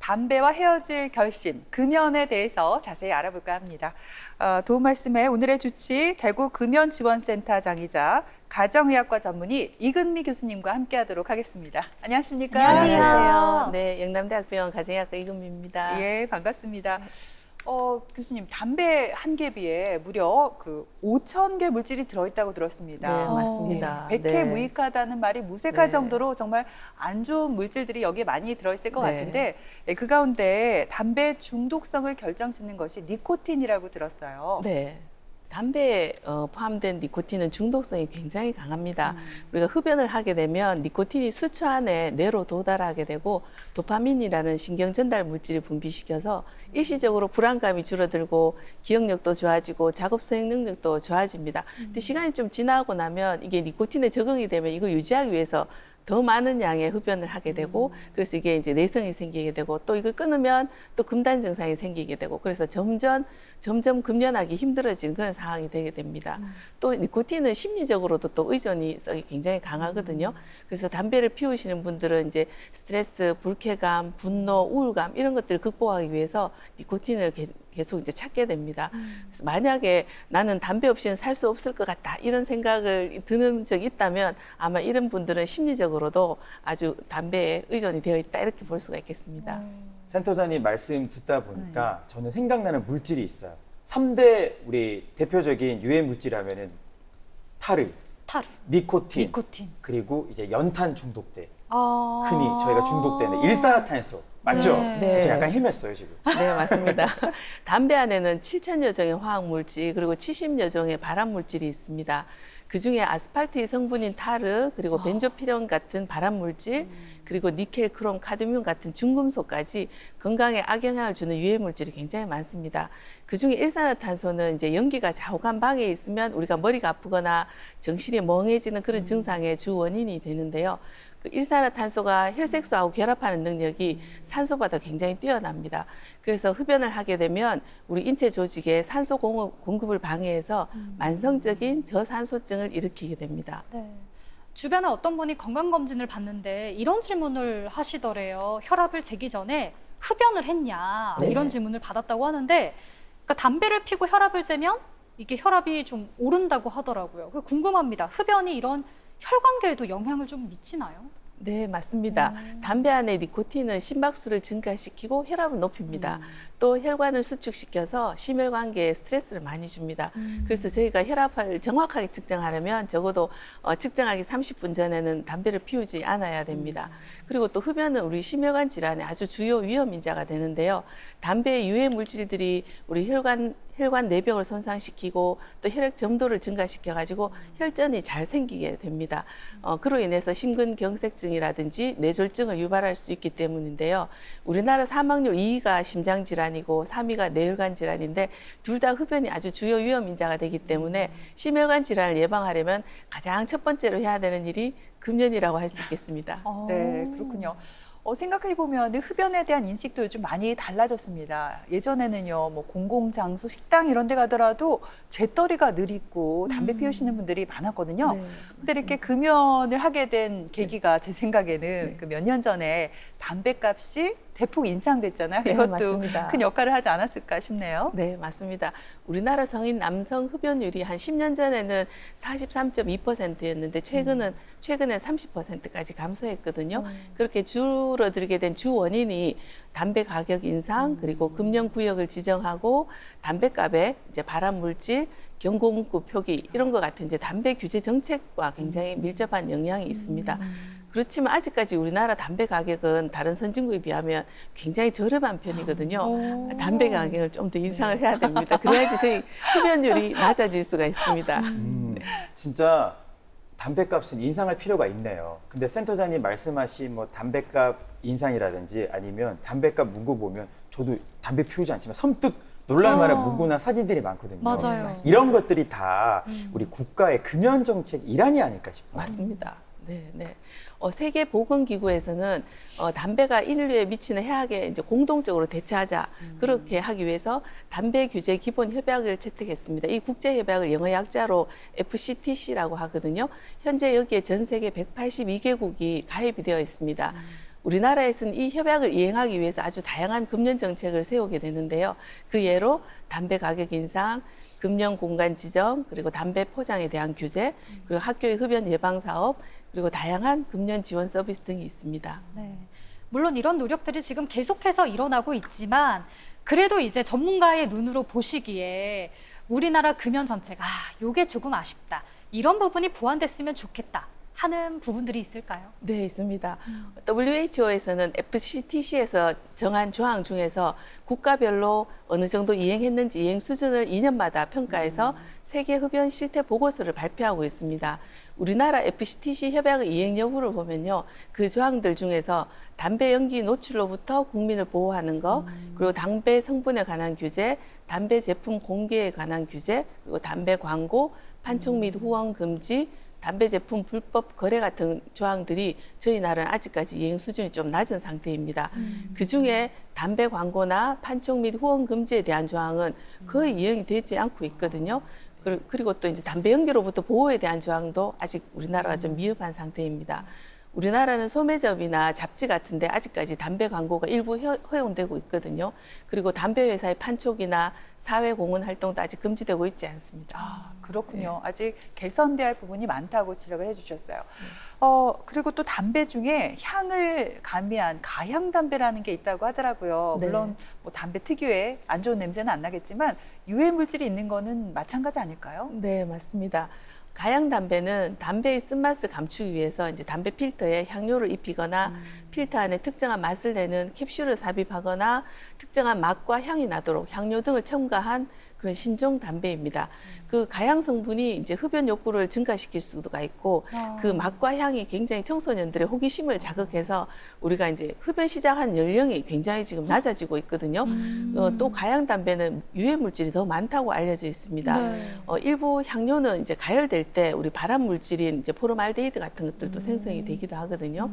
담배와 헤어질 결심, 금연에 대해서 자세히 알아볼까 합니다. 도움 말씀에 오늘의 주치 대구 금연지원센터장이자 가정의학과 전문의 이근미 교수님과 함께하도록 하겠습니다. 안녕하십니까? 안녕하세요. 네, 영남대학병원 가정의학과 이근미입니다. 예, 반갑습니다. 교수님, 담배 한 개비에 무려 5,000개 물질이 들어있다고 들었습니다. 네, 맞습니다. 100회 네. 무익하다는 말이 무색할 네. 정도로 정말 안 좋은 물질들이 여기에 많이 들어있을 것 네. 같은데 그 가운데 담배 중독성을 결정짓는 것이 니코틴이라고 들었어요. 네. 담배에 포함된 니코틴은 중독성이 굉장히 강합니다. 우리가 흡연을 하게 되면 니코틴이 수초 안에 뇌로 도달하게 되고 도파민이라는 신경 전달 물질을 분비시켜서 일시적으로 불안감이 줄어들고 기억력도 좋아지고 작업 수행 능력도 좋아집니다. 근데 시간이 좀 지나고 나면 이게 니코틴에 적응이 되면 이걸 유지하기 위해서 더 많은 양의 흡연을 하게 되고 그래서 이게 이제 내성이 생기게 되고 또 이걸 끊으면 또 금단 증상이 생기게 되고 그래서 점점 금연하기 힘들어지는 그런 상황이 되게 됩니다. 또 니코틴은 심리적으로도 또 의존이 굉장히 강하거든요. 그래서 담배를 피우시는 분들은 이제 스트레스, 불쾌감, 분노, 우울감 이런 것들을 극복하기 위해서 니코틴을 계속 이제 찾게 됩니다. 그래서 만약에 나는 담배 없이는 살 수 없을 것 같다 이런 생각을 드는 적이 있다면 아마 이런 분들은 심리적으로도 아주 담배에 의존이 되어 있다 이렇게 볼 수가 있겠습니다. 센터장님 말씀 듣다 보니까 저는 생각나는 물질이 있어요. 3대 우리 대표적인 유해 물질 하면은 타르, 니코틴, 그리고 이제 연탄 중독돼. 흔히 저희가 중독되는 일산화탄소. 맞죠? 네. 저 약간 헤맸어요, 지금. 네, 맞습니다. 담배 안에는 7,000여 종의 화학물질 그리고 70여 종의 발암물질이 있습니다. 그중에 아스팔트 성분인 타르 그리고 벤조피렌 같은 발암물질 그리고 니켈, 크롬, 카드뮴 같은 중금속까지 건강에 악영향을 주는 유해물질이 굉장히 많습니다. 그중에 일산화탄소는 이제 연기가 좌우간 방에 있으면 우리가 머리가 아프거나 정신이 멍해지는 그런 증상의 주 원인이 되는데요. 그 일산화탄소가 혈색소하고 결합하는 능력이 산소보다 굉장히 뛰어납니다. 그래서 흡연을 하게 되면 우리 인체 조직에 산소 공급을 방해해서 만성적인 저산소증을 일으키게 됩니다. 네. 주변에 어떤 분이 건강검진을 받는데 이런 질문을 하시더래요. 혈압을 재기 전에 흡연을 했냐 네. 이런 질문을 받았다고 하는데 그러니까 담배를 피고 혈압을 재면 이게 혈압이 좀 오른다고 하더라고요. 궁금합니다. 흡연이 이런 혈관계에도 영향을 좀 미치나요? 네, 맞습니다. 담배 안에 니코틴은 심박수를 증가시키고 혈압을 높입니다. 또 혈관을 수축시켜서 심혈관계에 스트레스를 많이 줍니다. 그래서 저희가 혈압을 정확하게 측정하려면 적어도 측정하기 30분 전에는 담배를 피우지 않아야 됩니다. 그리고 또 흡연은 우리 심혈관 질환의 아주 주요 위험 인자가 되는데요. 담배의 유해 물질들이 우리 혈관 내벽을 손상시키고 또 혈액 점도를 증가시켜가지고 혈전이 잘 생기게 됩니다. 그로 인해서 심근경색증이라든지 뇌졸중을 유발할 수 있기 때문인데요. 우리나라 사망률 2위가 심장질환이고 3위가 뇌혈관 질환인데 둘 다 흡연이 아주 주요 위험 인자가 되기 때문에 심혈관 질환을 예방하려면 가장 첫 번째로 해야 되는 일이 금연이라고 할 수 있겠습니다. 네, 그렇군요. 생각해보면 흡연에 대한 인식도 요즘 많이 달라졌습니다. 예전에는요, 뭐 공공장소, 식당 이런 데 가더라도 재떨이가 느리고 담배 피우시는 분들이 많았거든요. 네, 근데 이렇게 금연을 하게 된 계기가 제 생각에는 그 몇 년 전에 담배값이 대폭 인상됐잖아요. 네, 이것도 맞습니다. 큰 역할을 하지 않았을까 싶네요. 네, 맞습니다. 우리나라 성인 남성 흡연율이 한 10년 전에는 43.2%였는데 최근에 30%까지 감소했거든요. 그렇게 줄어들게 된 주 원인이 담배 가격 인상 그리고 금연 구역을 지정하고 담배값에 이제 발암 물질, 경고 문구 표기 이런 것 같은 이제 담배 규제 정책과 굉장히 밀접한 영향이 있습니다. 그렇지만 아직까지 우리나라 담배 가격은 다른 선진국에 비하면 굉장히 저렴한 편이거든요. 담배 가격을 좀 더 인상을 해야 됩니다. 그래야지 저희 흡연율이 낮아질 수가 있습니다. 진짜 담배값은 인상할 필요가 있네요. 근데 센터장님 말씀하신 뭐 담배값 인상이라든지 아니면 담배값 문구 보면 저도 담배 피우지 않지만 섬뜩 놀랄 만한 문구나 사진들이 많거든요. 맞아요. 이런 것들이 다 우리 국가의 금연 정책 일환이 아닐까 싶어요. 맞습니다. 네, 네. 세계보건기구에서는 담배가 인류에 미치는 해악에 이제 공동적으로 대처하자 그렇게 하기 위해서 담배 규제 기본 협약을 채택했습니다. 이 국제 협약을 영어 약자로 FCTC라고 하거든요. 현재 여기에 전 세계 182개국이 가입이 되어 있습니다. 우리나라에서는 이 협약을 이행하기 위해서 아주 다양한 금연 정책을 세우게 되는데요. 그 예로 담배 가격 인상, 금연 공간 지정, 그리고 담배 포장에 대한 규제, 그리고 학교의 흡연 예방 사업, 그리고 다양한 금연 지원 서비스 등이 있습니다. 네. 물론 이런 노력들이 지금 계속해서 일어나고 있지만 그래도 이제 전문가의 눈으로 보시기에 우리나라 금연 정책, 요게 조금 아쉽다. 이런 부분이 보완됐으면 좋겠다 하는 부분들이 있을까요? 네, 있습니다. WHO에서는 FCTC에서 정한 조항 중에서 국가별로 어느 정도 이행했는지 이행 수준을 2년마다 평가해서 세계 흡연 실태 보고서를 발표하고 있습니다. 우리나라 FCTC 협약의 이행 여부를 보면요. 그 조항들 중에서 담배 연기 노출로부터 국민을 보호하는 것, 그리고 담배 성분에 관한 규제, 담배 제품 공개에 관한 규제, 그리고 담배 광고, 판촉 및 후원 금지, 담배 제품 불법 거래 같은 조항들이 저희 나라는 아직까지 이행 수준이 좀 낮은 상태입니다. 그중에 담배 광고나 판촉 및 후원 금지에 대한 조항은 거의 이행이 되지 않고 있거든요. 그리고 또 이제 담배 연기로부터 보호에 대한 조항도 아직 우리나라가 좀 미흡한 상태입니다. 우리나라는 소매점이나 잡지 같은데 아직까지 담배 광고가 일부 허용되고 있거든요. 그리고 담배 회사의 판촉이나 사회 공헌 활동도 아직 금지되고 있지 않습니다. 그렇군요. 아직 개선돼야 할 부분이 많다고 지적을 해주셨어요. 그리고 또 담배 중에 향을 가미한 가향 담배라는 게 있다고 하더라고요. 네. 물론 뭐 담배 특유의 안 좋은 냄새는 안 나겠지만 유해 물질이 있는 거는 마찬가지 아닐까요? 네, 맞습니다. 가양 담배는 담배의 쓴맛을 감추기 위해서 이제 담배 필터에 향료를 입히거나 필터 안에 특정한 맛을 내는 캡슐을 삽입하거나 특정한 맛과 향이 나도록 향료 등을 첨가한 그런 신종 담배입니다. 그 가양 성분이 이제 흡연 욕구를 증가시킬 수가 있고 그 맛과 향이 굉장히 청소년들의 호기심을 자극해서 우리가 이제 흡연 시작한 연령이 굉장히 지금 낮아지고 있거든요. 또 가양 담배는 유해 물질이 더 많다고 알려져 있습니다. 네. 일부 향료는 이제 가열될 때 우리 발암 물질인 이제 포름알데히드 같은 것들도 생성이 되기도 하거든요.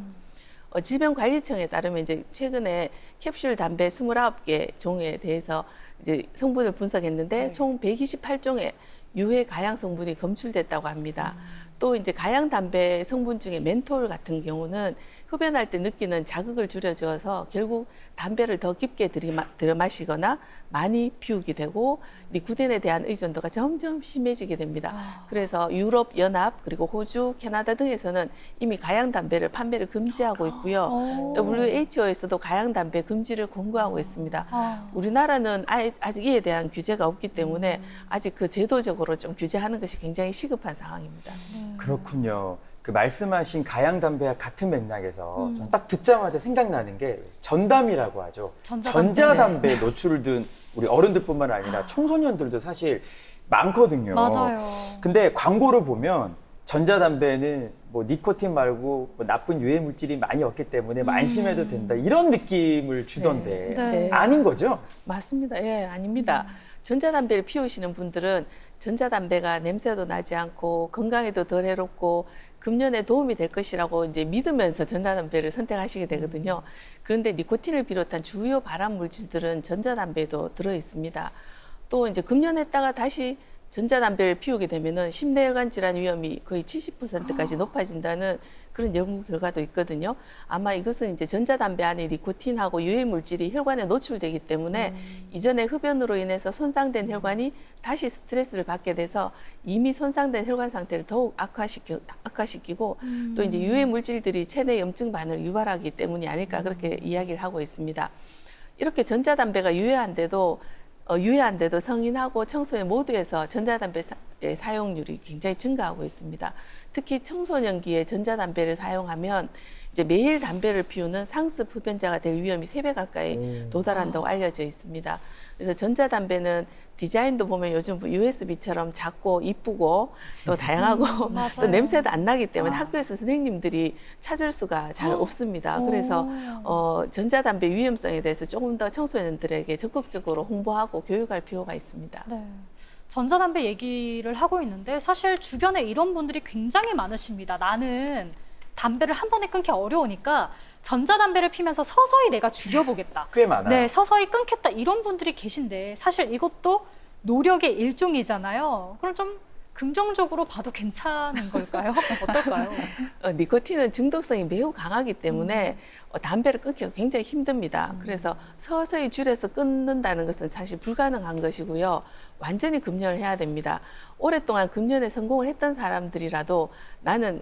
질병관리청에 따르면 이제 최근에 캡슐 담배 29개 종에 대해서 이제 성분을 분석했는데 네. 총 128종의 유해 가양 성분이 검출됐다고 합니다. 또 이제 가양 담배 성분 중에 멘톨 같은 경우는 흡연할 때 느끼는 자극을 줄여줘서 결국 담배를 더 깊게 들여마시거나 많이 피우게 되고 니코틴에 대한 의존도가 점점 심해지게 됩니다. 그래서 유럽 연합 그리고 호주, 캐나다 등에서는 이미 가양 담배를 판매를 금지하고 있고요. WHO에서도 가양 담배 금지를 공고하고 있습니다. 우리나라는 아직 이에 대한 규제가 없기 때문에 아직 그 제도적으로 좀 규제하는 것이 굉장히 시급한 상황입니다. 그렇군요. 그 말씀하신 가양 담배와 같은 맥락에서 저는 딱 듣자마자 생각나는 게 전담이라고 하죠. 전자담배에 노출을 둔 우리 어른들뿐만 아니라 청소년들도 사실 많거든요. 맞아요. 근데 광고를 보면 전자담배는 뭐 니코틴 말고 뭐 나쁜 유해 물질이 많이 없기 때문에 안심해도 된다 이런 느낌을 주던데 네. 아닌 거죠? 맞습니다. 예, 아닙니다. 전자담배를 피우시는 분들은 전자담배가 냄새도 나지 않고 건강에도 덜 해롭고 금연에 도움이 될 것이라고 이제 믿으면서 전자담배를 선택하시게 되거든요. 그런데 니코틴을 비롯한 주요 발암 물질들은 전자담배에도 들어 있습니다. 또 이제 금연했다가 다시 전자담배를 피우게 되면은 심내혈관 질환 위험이 거의 70%까지 높아진다는 그런 연구 결과도 있거든요. 아마 이것은 이제 전자담배 안에 니코틴하고 유해 물질이 혈관에 노출되기 때문에 이전에 흡연으로 인해서 손상된 혈관이 다시 스트레스를 받게 돼서 이미 손상된 혈관 상태를 더욱 악화시키고 또 이제 유해 물질들이 체내 염증반을 유발하기 때문이 아닐까 그렇게 이야기를 하고 있습니다. 이렇게 전자담배가 유해한데도 성인하고 청소년 모두에서 전자담배 사용률이 굉장히 증가하고 있습니다. 특히 청소년기에 전자담배를 사용하면 이제 매일 담배를 피우는 상습 흡연자가 될 위험이 3배 가까이 도달한다고 알려져 있습니다. 그래서 전자담배는 디자인도 보면 요즘 USB처럼 작고 이쁘고 또 다양하고 또 냄새도 안 나기 때문에 학교에서 선생님들이 찾을 수가 잘 없습니다. 그래서 전자담배 위험성에 대해서 조금 더 청소년들에게 적극적으로 홍보하고 교육할 필요가 있습니다. 네. 전자담배 얘기를 하고 있는데 사실 주변에 이런 분들이 굉장히 많으십니다. 나는 담배를 한 번에 끊기 어려우니까 전자담배를 피면서 서서히 내가 줄여보겠다. 꽤 많아요. 네, 서서히 끊겠다. 이런 분들이 계신데 사실 이것도 노력의 일종이잖아요. 그럼 좀 긍정적으로 봐도 괜찮은 걸까요? 어떨까요? 니코틴은 중독성이 매우 강하기 때문에 담배를 끊기가 굉장히 힘듭니다. 그래서 서서히 줄여서 끊는다는 것은 사실 불가능한 것이고요. 완전히 금연을 해야 됩니다. 오랫동안 금연에 성공을 했던 사람들이라도 나는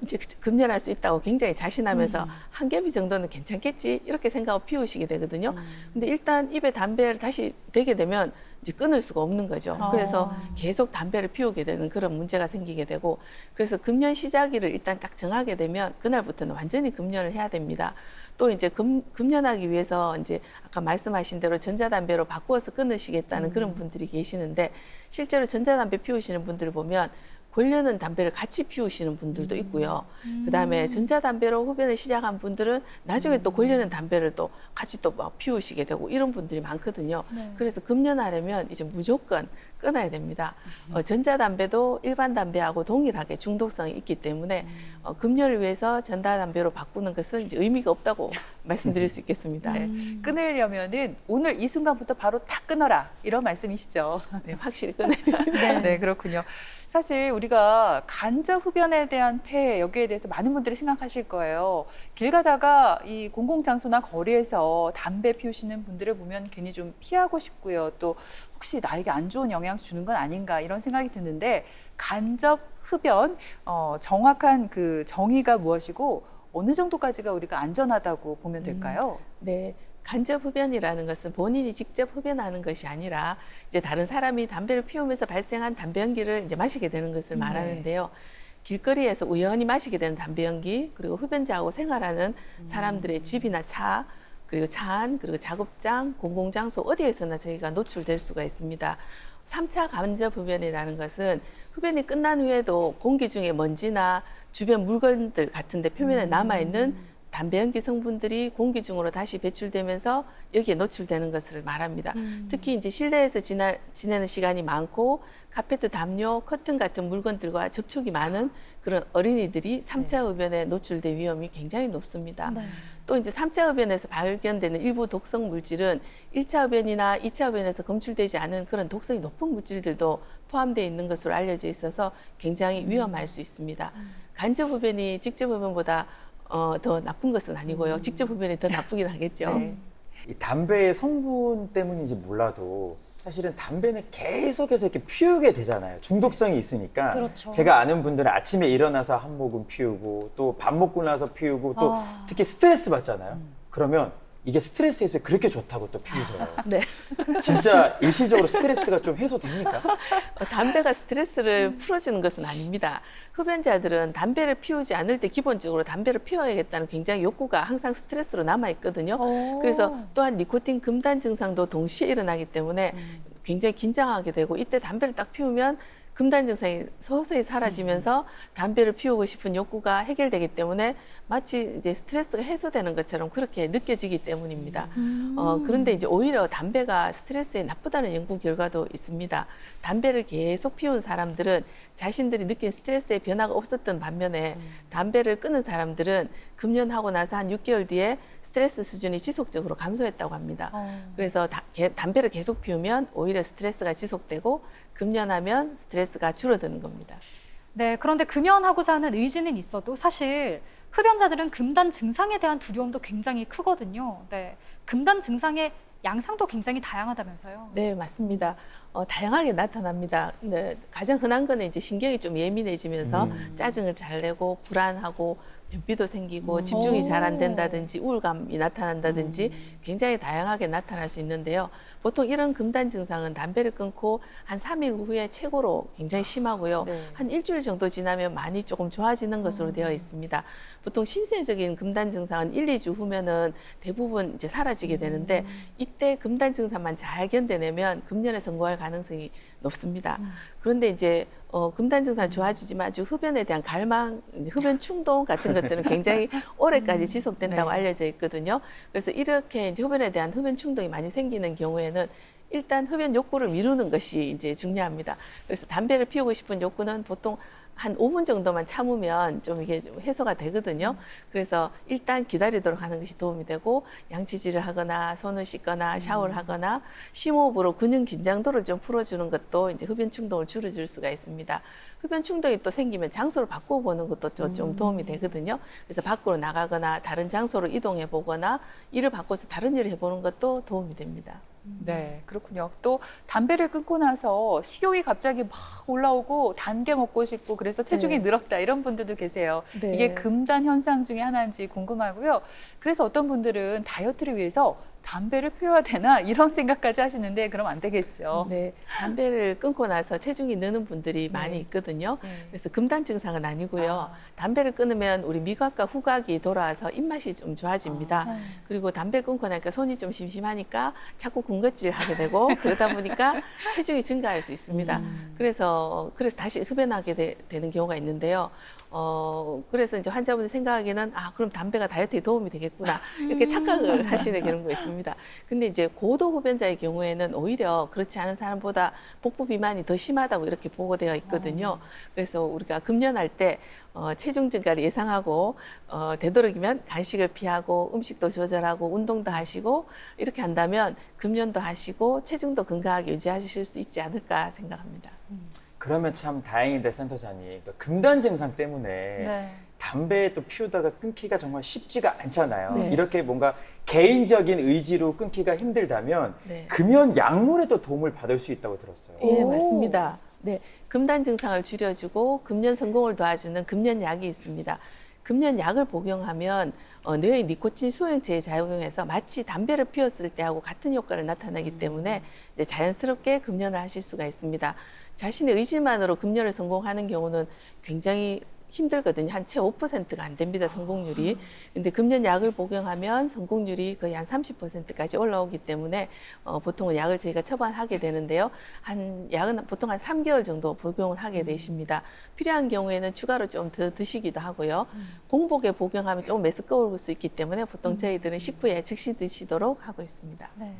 이제 금연할 수 있다고 굉장히 자신하면서 한 겹이 정도는 괜찮겠지 이렇게 생각하고 피우시게 되거든요. 근데 일단 입에 담배를 다시 대게 되면 이제 끊을 수가 없는 거죠. 그래서 계속 담배를 피우게 되는 그런 문제가 생기게 되고, 그래서 금연 시작일을 일단 딱 정하게 되면 그날부터는 완전히 금연을 해야 됩니다. 또 이제 금연하기 위해서 이제 아까 말씀하신 대로 전자담배로 바꾸어서 끊으시겠다는 그런 분들이 계시는데, 실제로 전자담배 피우시는 분들을 보면 권려는 담배를 같이 피우시는 분들도 있고요. 그다음에 전자담배로 흡연을 시작한 분들은 나중에 또 권려는 담배를 또 같이 또 막 피우시게 되고 이런 분들이 많거든요. 네. 그래서 금연하려면 이제 무조건 끊어야 됩니다. 전자담배도 일반 담배하고 동일하게 중독성이 있기 때문에 금연을 위해서 전자담배로 바꾸는 것은 이제 의미가 없다고 말씀드릴 수 있겠습니다. 네. 끊으려면은 오늘 이 순간부터 바로 다 끊어라 이런 말씀이시죠. 네, 확실히 끊어야 됩니다. 네, 그렇군요. 사실 우리가 간접 흡연에 대한 폐해 여기에 대해서 많은 분들이 생각하실 거예요. 길 가다가 이 공공장소나 거리에서 담배 피우시는 분들을 보면 괜히 좀 피하고 싶고요. 또 혹시 나에게 안 좋은 영향 주는 건 아닌가 이런 생각이 드는데, 간접 흡연 정확한 그 정의가 무엇이고 어느 정도까지가 우리가 안전하다고 보면 될까요? 네. 간접 흡연이라는 것은 본인이 직접 흡연하는 것이 아니라 이제 다른 사람이 담배를 피우면서 발생한 담배 연기를 이제 마시게 되는 것을 말하는데요. 길거리에서 우연히 마시게 되는 담배 연기, 그리고 흡연자하고 생활하는 사람들의 집이나 차, 그리고 차 안, 그리고 작업장, 공공장소 어디에서나 저희가 노출될 수가 있습니다. 3차 간접 흡연이라는 것은 흡연이 끝난 후에도 공기 중에 먼지나 주변 물건들 같은 데 표면에 남아있는 담배 연기 성분들이 공기 중으로 다시 배출되면서 여기에 노출되는 것을 말합니다. 특히 이제 실내에서 지내는 시간이 많고 카페트, 담요, 커튼 같은 물건들과 접촉이 많은 그런 어린이들이 3차 흡연에 노출될 위험이 굉장히 높습니다. 네. 또 이제 3차 흡연에서 발견되는 일부 독성 물질은 1차 흡연이나 2차 흡연에서 검출되지 않은 그런 독성이 높은 물질들도 포함되어 있는 것으로 알려져 있어서 굉장히 위험할 수 있습니다. 간접 흡연이 직접 흡연보다 더 나쁜 것은 아니고요. 직접 흡연이 더 나쁘긴 하겠죠. 네. 이 담배의 성분 때문인지 몰라도 사실은 담배는 계속해서 이렇게 피우게 되잖아요. 중독성이 있으니까. 그렇죠. 제가 아는 분들은 아침에 일어나서 한 모금 피우고 또 밥 먹고 나서 피우고 또 특히 스트레스 받잖아요. 그러면 이게 스트레스 해소에 그렇게 좋다고 또 피우세요. 네. 진짜 일시적으로 스트레스가 좀 해소됩니까? 담배가 스트레스를 풀어주는 것은 아닙니다. 흡연자들은 담배를 피우지 않을 때 기본적으로 담배를 피워야겠다는 굉장히 욕구가 항상 스트레스로 남아있거든요. 그래서 또한 니코틴 금단 증상도 동시에 일어나기 때문에 굉장히 긴장하게 되고, 이때 담배를 딱 피우면 금단 증상이 서서히 사라지면서 담배를 피우고 싶은 욕구가 해결되기 때문에 마치 이제 스트레스가 해소되는 것처럼 그렇게 느껴지기 때문입니다. 그런데 이제 오히려 담배가 스트레스에 나쁘다는 연구 결과도 있습니다. 담배를 계속 피운 사람들은 자신들이 느낀 스트레스의 변화가 없었던 반면에 담배를 끊은 사람들은 금연하고 나서 한 6개월 뒤에 스트레스 수준이 지속적으로 감소했다고 합니다. 그래서 담배를 계속 피우면 오히려 스트레스가 지속되고 금연하면 스트레스가 줄어드는 겁니다. 네, 그런데 금연하고자 하는 의지는 있어도 사실 흡연자들은 금단 증상에 대한 두려움도 굉장히 크거든요. 네, 금단 증상의 양상도 굉장히 다양하다면서요? 네, 맞습니다. 다양하게 나타납니다. 네, 가장 흔한 거는 이제 신경이 좀 예민해지면서 짜증을 잘 내고 불안하고 변비도 생기고 집중이 잘 안 된다든지 우울감이 나타난다든지 굉장히 다양하게 나타날 수 있는데요. 보통 이런 금단 증상은 담배를 끊고 한 3일 후에 최고로 굉장히 심하고요. 네. 한 일주일 정도 지나면 많이 조금 좋아지는 것으로 되어 있습니다. 보통 신체적인 금단 증상은 1, 2주 후면은 대부분 이제 사라지게 되는데, 이때 금단 증상만 잘 견뎌내면 금연에 성공할 가능성이 높습니다. 그런데 이제 금단 증상이 좋아지지만 아주 흡연에 대한 갈망, 이제 흡연 충동 같은 것들은 굉장히 오래까지 지속된다고 네. 알려져 있거든요. 그래서 이렇게 이제 흡연에 대한 흡연 충동이 많이 생기는 경우에는 일단 흡연 욕구를 미루는 것이 이제 중요합니다. 그래서 담배를 피우고 싶은 욕구는 보통 한 5분 정도만 참으면 좀 이게 좀 해소가 되거든요. 그래서 일단 기다리도록 하는 것이 도움이 되고 양치질을 하거나 손을 씻거나 샤워를 하거나 심호흡으로 근육 긴장도를 좀 풀어주는 것도 이제 흡연 충동을 줄여줄 수가 있습니다. 흡연 충동이 또 생기면 장소를 바꿔보는 것도 좀 도움이 되거든요. 그래서 밖으로 나가거나 다른 장소로 이동해 보거나 일을 바꿔서 다른 일을 해보는 것도 도움이 됩니다. 네, 그렇군요. 또 담배를 끊고 나서 식욕이 갑자기 막 올라오고 단 게 먹고 싶고 그래서 체중이 네. 늘었다 이런 분들도 계세요. 네. 이게 금단 현상 중에 하나인지 궁금하고요. 그래서 어떤 분들은 다이어트를 위해서 담배를 피워야 되나 이런 생각까지 하시는데 그럼 안 되겠죠. 네, 담배를 끊고 나서 체중이 느는 분들이 많이 있거든요. 네. 그래서 금단 증상은 아니고요. 아. 담배를 끊으면 우리 미각과 후각이 돌아와서 입맛이 좀 좋아집니다. 네. 그리고 담배 끊고 나니까 손이 좀 심심하니까 자꾸 군것질 하게 되고 그러다 보니까 체중이 증가할 수 있습니다. 그래서 다시 흡연하게 되는 경우가 있는데요. 그래서 이제 환자분이 생각하기에는 그럼 담배가 다이어트에 도움이 되겠구나 이렇게 착각을 하시는 경우가 있습니다. 근데 이제 고도 흡연자의 경우에는 오히려 그렇지 않은 사람보다 복부 비만이 더 심하다고 이렇게 보고되어 있거든요. 그래서 우리가 금연할 때 체중 증가를 예상하고 되도록이면 간식을 피하고 음식도 조절하고 운동도 하시고 이렇게 한다면 금연도 하시고 체중도 건강하게 유지하실 수 있지 않을까 생각합니다. 그러면 참 다행인데 센터장님, 또 금단 증상 때문에 네. 담배 또 피우다가 끊기가 정말 쉽지가 않잖아요. 네. 이렇게 뭔가 개인적인 의지로 끊기가 힘들다면 네. 금연 약물에도 도움을 받을 수 있다고 들었어요. 예, 오. 맞습니다. 네, 금단 증상을 줄여주고 금연 성공을 도와주는 금연약이 있습니다. 금연약을 복용하면 뇌의 니코틴 수용체에 작용해서 마치 담배를 피웠을 때하고 같은 효과를 나타내기 때문에 이제 자연스럽게 금연을 하실 수가 있습니다. 자신의 의지만으로 금연을 성공하는 경우는 굉장히 힘들거든요. 한 채 5%가 안 됩니다, 성공률이. 근데 금연약을 복용하면 성공률이 거의 한 30%까지 올라오기 때문에 보통은 약을 저희가 처방하게 되는데요. 약은 보통 한 3개월 정도 복용을 하게 되십니다. 필요한 경우에는 추가로 좀 더 드시기도 하고요. 공복에 복용하면 조금 메스꺼울 수 있기 때문에 보통 저희들은 식후에 즉시 드시도록 하고 있습니다. 네.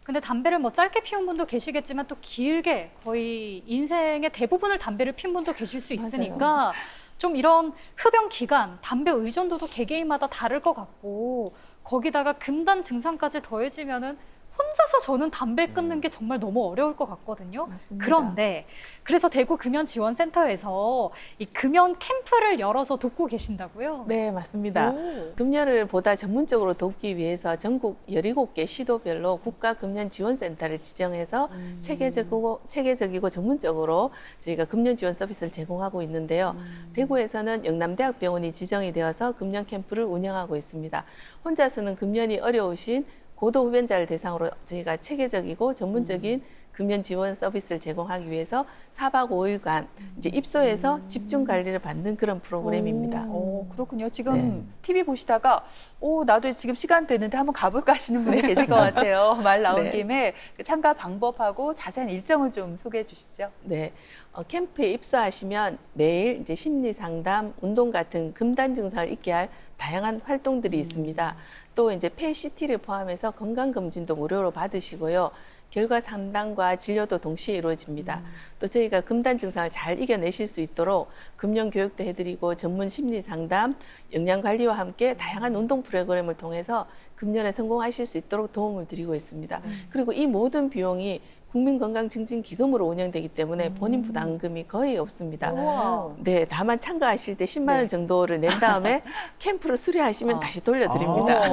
근데 담배를 뭐 짧게 피운 분도 계시겠지만 또 길게 거의 인생의 대부분을 담배를 피운 분도 계실 수 있으니까 좀 이런 흡연 기간, 담배 의존도도 개개인마다 다를 것 같고 거기다가 금단 증상까지 더해지면은 혼자서 저는 담배 끊는 게 정말 너무 어려울 것 같거든요. 맞습니다. 그런데 그래서 대구 금연지원센터에서 이 금연 캠프를 열어서 돕고 계신다고요? 네, 맞습니다. 오. 금연을 보다 전문적으로 돕기 위해서 전국 17개 시도별로 국가금연지원센터를 지정해서 체계적이고 전문적으로 저희가 금연 지원 서비스를 제공하고 있는데요. 대구에서는 영남대학병원이 지정이 되어서 금연 캠프를 운영하고 있습니다. 혼자서는 금연이 어려우신 고도 흡연자를 대상으로 저희가 체계적이고 전문적인 금연 지원 서비스를 제공하기 위해서 4박 5일간 이제 입소해서 집중 관리를 받는 그런 프로그램입니다. 그렇군요. 지금 TV 보시다가 나도 지금 시간 되는데 한번 가볼까 하시는 분이 계실 것 같아요. 말 나온 네. 김에 그 참가 방법하고 자세한 일정을 좀 소개해 주시죠. 네, 캠프에 입소하시면 매일 이제 심리 상담, 운동 같은 금단 증상을 잊게 할 다양한 활동들이 있습니다. 또 이제 폐CT를 포함해서 건강 검진도 무료로 받으시고요. 결과 상담과 진료도 동시에 이루어집니다. 또 저희가 금단 증상을 잘 이겨내실 수 있도록 금연 교육도 해드리고 전문 심리 상담, 영양 관리와 함께 다양한 운동 프로그램을 통해서 금연에 성공하실 수 있도록 도움을 드리고 있습니다. 그리고 이 모든 비용이 국민건강증진기금으로 운영되기 때문에 본인 부담금이 거의 없습니다. 우와. 네, 다만 참가하실 때 10만 원 정도를 낸 다음에 캠프를 수료하시면 다시 돌려드립니다.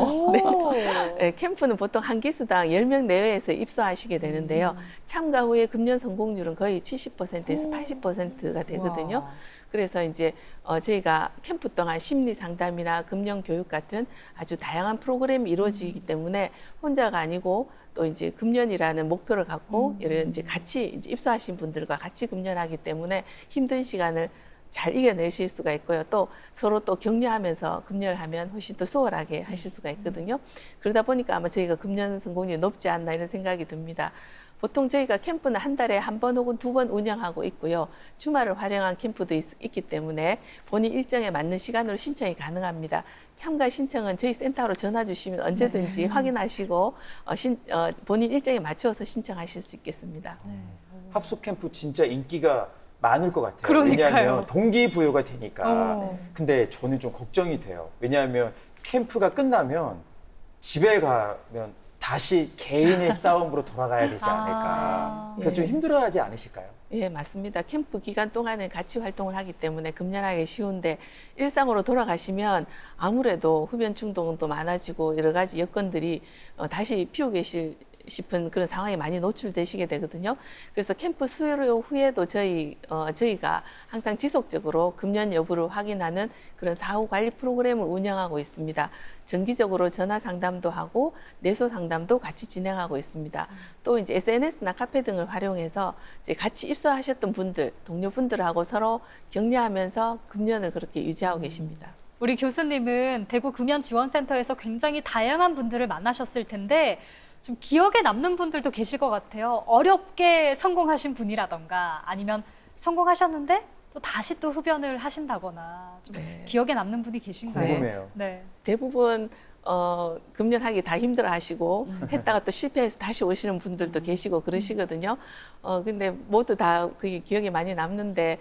네, 캠프는 보통 한 기수당 10명 내외에서 입소하시게 되는데요. 참가 후에 금연 성공률은 거의 70%에서 80%가 되거든요. 와. 그래서 이제 저희가 캠프 동안 심리 상담이나 금연 교육 같은 아주 다양한 프로그램이 이루어지기 때문에 혼자가 아니고 또 이제 금연이라는 목표를 갖고 이런 이제 같이 이제 입소하신 분들과 같이 금연하기 때문에 힘든 시간을 잘 이겨내실 수가 있고요. 또 서로 또 격려하면서 금연을 하면 훨씬 더 수월하게 하실 수가 있거든요. 그러다 보니까 아마 저희가 금연 성공률이 높지 않나 이런 생각이 듭니다. 보통 저희가 캠프는 한 달에 한 번 혹은 2번 운영하고 있고요. 주말을 활용한 캠프도 있기 때문에 본인 일정에 맞는 시간으로 신청이 가능합니다. 참가 신청은 저희 센터로 전화 주시면 언제든지 확인하시고 본인 일정에 맞춰서 신청하실 수 있겠습니다. 합숙 캠프 진짜 인기가 많을 것 같아요. 그러니까요. 왜냐하면 동기부여가 되니까. 어. 근데 저는 좀 걱정이 돼요. 왜냐하면 캠프가 끝나면 집에 가면 다시 개인의 싸움으로 돌아가야 되지 않을까. 그래서 좀 예. 힘들어하지 않으실까요? 예, 맞습니다. 캠프 기간 동안은 같이 활동을 하기 때문에 금연하기 쉬운데 일상으로 돌아가시면 아무래도 흡연 중독은 또 많아지고 여러 가지 여건들이 다시 피우고 계실 싶은 그런 상황에 많이 노출되시게 되거든요. 그래서 캠프 수료 후에도 저희가 항상 지속적으로 금연 여부를 확인하는 그런 사후 관리 프로그램을 운영하고 있습니다. 정기적으로 전화 상담도 하고 내소 상담도 같이 진행하고 있습니다. 또 이제 SNS나 카페 등을 활용해서 이제 같이 입소하셨던 분들, 동료분들하고 서로 격려하면서 금연을 그렇게 유지하고 계십니다. 우리 교수님은 대구 금연지원센터에서 굉장히 다양한 분들을 만나셨을 텐데 좀 기억에 남는 분들도 계실 것 같아요. 어렵게 성공하신 분이라던가 아니면 성공하셨는데 또 다시 또 흡연을 하신다거나 좀 네. 기억에 남는 분이 계신가요? 궁금해요. 네. 대부분 금연하기 다 힘들어 하시고 했다가 또 실패해서 다시 오시는 분들도 계시고 그러시거든요. 근데 모두 다 그게 기억에 많이 남는데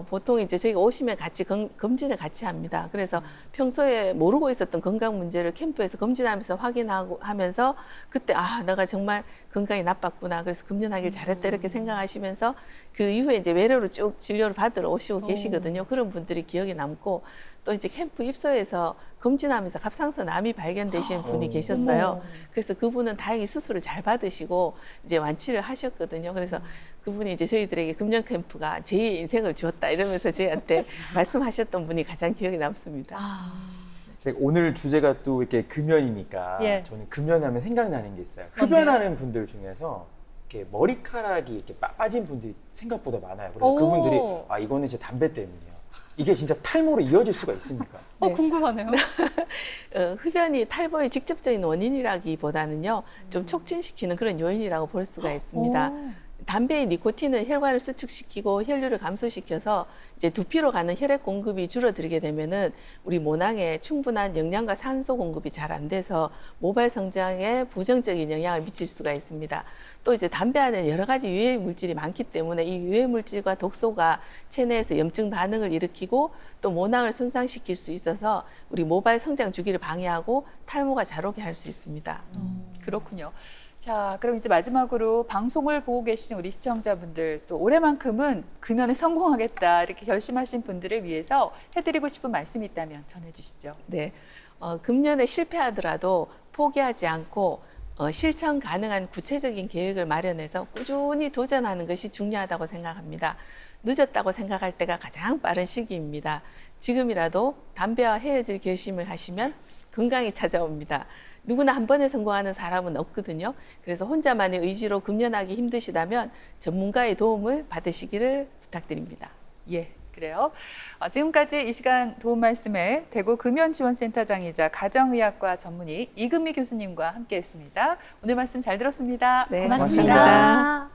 보통 이제 저희가 오시면 같이 검진을 같이 합니다. 그래서 평소에 모르고 있었던 건강 문제를 캠프에서 검진하면서 확인하고 하면서 그때 아, 내가 정말 건강이 나빴구나. 그래서 금연하길 잘했다 이렇게 생각하시면서 그 이후에 이제 외래로 쭉 진료를 받으러 오시고 계시거든요. 그런 분들이 기억에 남고 또 이제 캠프 입소에서 검진하면서 갑상선 암이 발견되신 분이 계셨어요. 그래서 그분은 다행히 수술을 잘 받으시고 이제 완치를 하셨거든요. 그래서 그분이 이제 저희들에게 금연 캠프가 제2의 인생을 주었다 이러면서 저희한테 말씀하셨던 분이 가장 기억에 남습니다. 제가 오늘 주제가 또 이렇게 금연이니까 예. 저는 금연하면 생각나는 게 있어요. 뭔데요? 흡연하는 분들 중에서 이렇게 머리카락이 이렇게 빠진 분들이 생각보다 많아요. 그래서 오. 그분들이 아 이거는 제 담배 때문이에요. 이게 진짜 탈모로 이어질 수가 있습니까? 네. 궁금하네요. 흡연이 탈모의 직접적인 원인이라기보다는요, 좀 촉진시키는 그런 요인이라고 볼 수가 있습니다. 오. 담배의 니코틴은 혈관을 수축시키고 혈류를 감소시켜서 이제 두피로 가는 혈액 공급이 줄어들게 되면은 우리 모낭에 충분한 영양과 산소 공급이 잘 안 돼서 모발 성장에 부정적인 영향을 미칠 수가 있습니다. 또 이제 담배 안에 여러 가지 유해 물질이 많기 때문에 이 유해 물질과 독소가 체내에서 염증 반응을 일으키고 또 모낭을 손상시킬 수 있어서 우리 모발 성장 주기를 방해하고 탈모가 잘 오게 할 수 있습니다. 그렇군요. 자, 그럼 이제 마지막으로 방송을 보고 계신 우리 시청자분들 또 올해만큼은 금연에 성공하겠다 이렇게 결심하신 분들을 위해서 해드리고 싶은 말씀이 있다면 전해주시죠. 네, 금년에 실패하더라도 포기하지 않고 실천 가능한 구체적인 계획을 마련해서 꾸준히 도전하는 것이 중요하다고 생각합니다. 늦었다고 생각할 때가 가장 빠른 시기입니다. 지금이라도 담배와 헤어질 결심을 하시면 건강이 찾아옵니다. 누구나 한 번에 성공하는 사람은 없거든요. 그래서 혼자만의 의지로 금연하기 힘드시다면 전문가의 도움을 받으시기를 부탁드립니다. 예, 그래요. 지금까지 이 시간 도움 말씀에 대구 금연지원센터장이자 가정의학과 전문의 이금미 교수님과 함께했습니다. 오늘 말씀 잘 들었습니다. 네, 고맙습니다.